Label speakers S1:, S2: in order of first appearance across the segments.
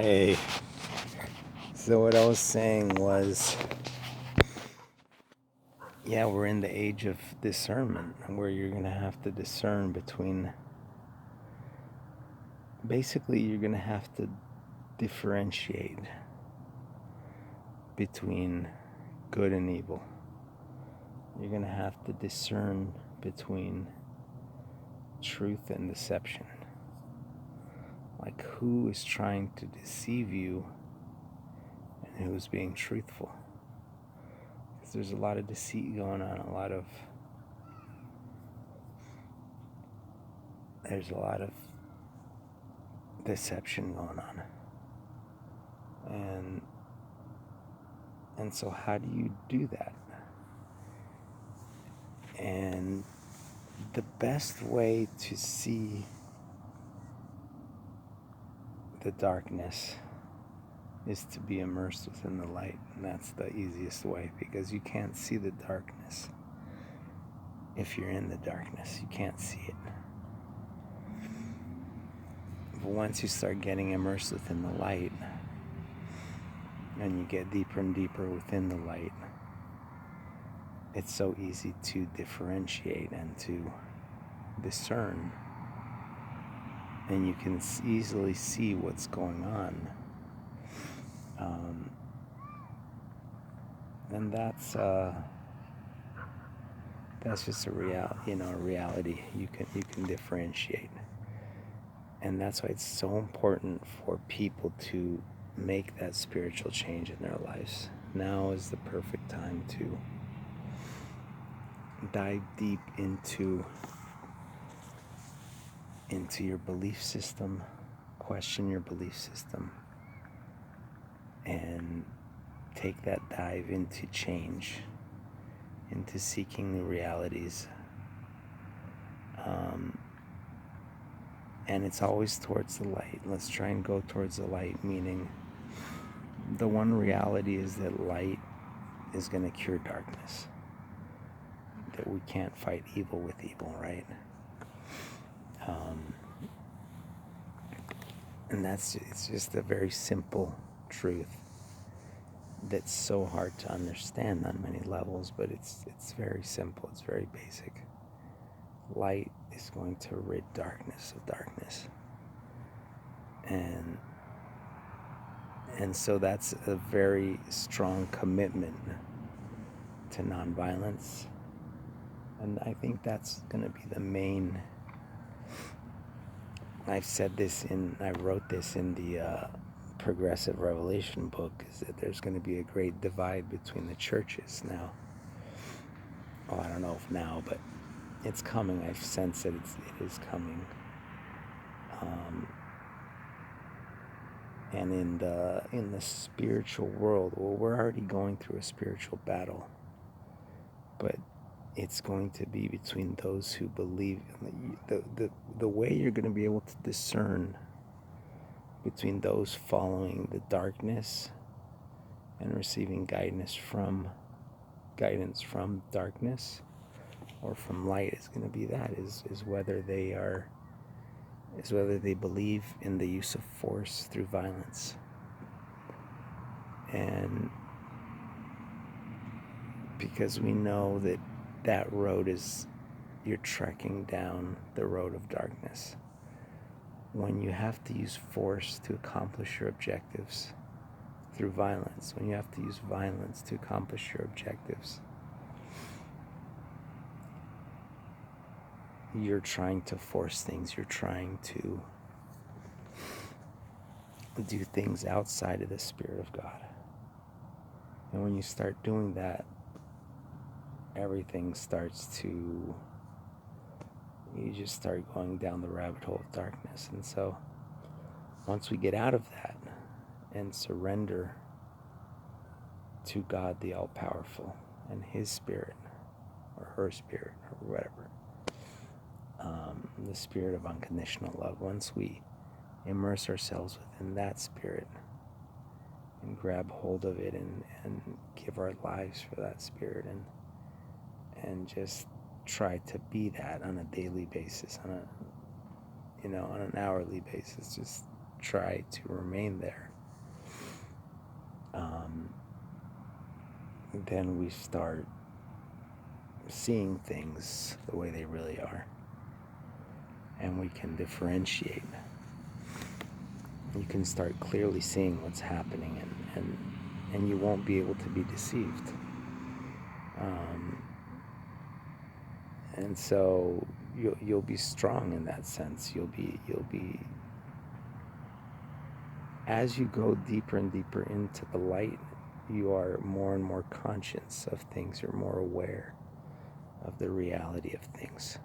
S1: Hey, so what I was saying was, yeah, we're in the age of discernment where you're going to have to discern between, basically, you're going to have to differentiate between good and evil. You're going to have to discern between truth and deception. Like who is trying to deceive you and who's being truthful. Because there's a lot of deceit going on, there's a lot of deception going on. And so how do you do that? And the best way to see the darkness is to be immersed within the light. And that's the easiest way, because you can't see the darkness if you're in the darkness. You can't see it. But once you start getting immersed within the light, and you get deeper and deeper within the light, it's so easy to differentiate and to discern, and you can easily see what's going on. And that's just a reality. You can differentiate, and that's why it's so important for people to make that spiritual change in their lives. Now is the perfect time to dive deep into your belief system, question your belief system, and take that dive into change, into seeking new realities. And it's always towards the light. Let's try and go towards the light, meaning the one reality is that light is going to cure darkness. That we can't fight evil with evil, right? And it's just a very simple truth that's so hard to understand on many levels, but it's very simple. It's very basic. Light is going to rid darkness of darkness, and so that's a very strong commitment to nonviolence, and I think that's going to be the main. I wrote this in the Progressive Revelation book, is that there's going to be a great divide between the churches now. Oh, I don't know if now, but it's coming. I sense that it is coming. And in the spiritual world, well, we're already going through a spiritual battle, but it's going to be between those who believe. The way you're going to be able to discern between those following the darkness and receiving guidance from darkness or from light is going to be whether they believe in the use of force through violence. And because we know that road is, you're trekking down the road of darkness. When you have to use force to accomplish your objectives through violence, when you have to use violence to accomplish your objectives, you're trying to force things, you're trying to do things outside of the Spirit of God. And when you start doing that, everything you just start going down the rabbit hole of darkness. And so once we get out of that and surrender to God the All-Powerful and His Spirit or her Spirit or whatever, the Spirit of unconditional love, once we immerse ourselves within that Spirit and grab hold of it and give our lives for that Spirit and just try to be that on a daily basis, on an hourly basis, just try to remain there, then we start seeing things the way they really are. And we can differentiate. You can start clearly seeing what's happening, and you won't be able to be deceived. And so you'll be strong in that sense. You'll be as you go deeper and deeper into the light, you are more and more conscious of things. You're more aware of the reality of things.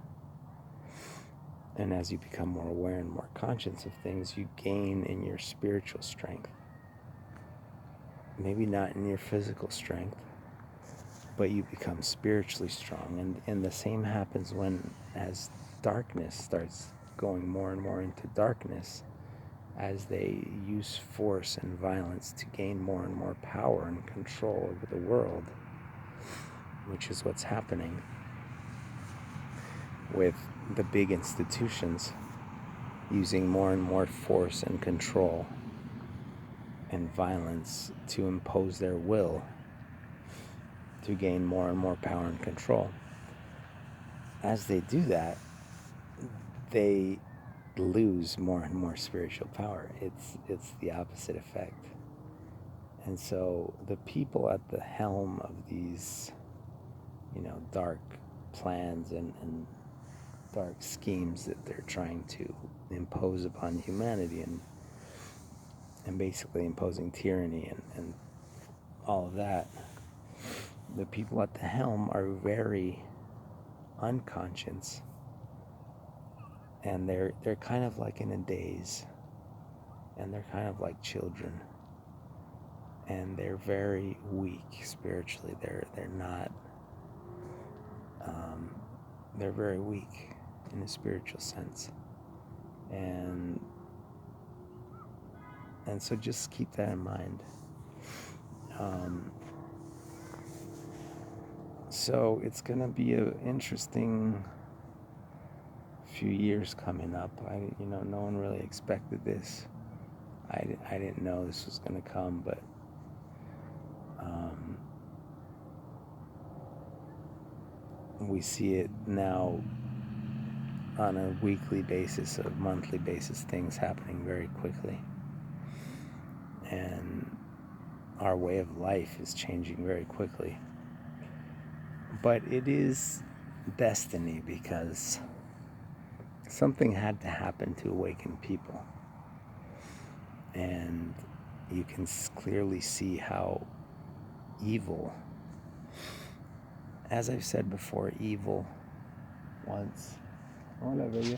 S1: And as you become more aware and more conscious of things, you gain in your spiritual strength. Maybe not in your physical strength, but you become spiritually strong. And the same happens as darkness starts going more and more into darkness, as they use force and violence to gain more and more power and control over the world, which is what's happening with the big institutions using more and more force and control and violence to impose their will to gain more and more power and control. As they do that, they lose more and more spiritual power. It's the opposite effect. And so the people at the helm of these, dark plans and dark schemes that they're trying to impose upon humanity, and basically imposing tyranny and all of that, the people at the helm are very unconscious, and they're kind of like in a daze, and they're kind of like children, and they're very weak spiritually. They're not they're very weak in a spiritual sense, and so just keep that in mind. So it's gonna be an interesting few years coming up. No one really expected this. I didn't know this was gonna come, but we see it now on a weekly basis, a monthly basis, things happening very quickly. And our way of life is changing very quickly. But it is destiny, because something had to happen to awaken people. And you can clearly see how evil, as I've said before, evil once. Hola, bella.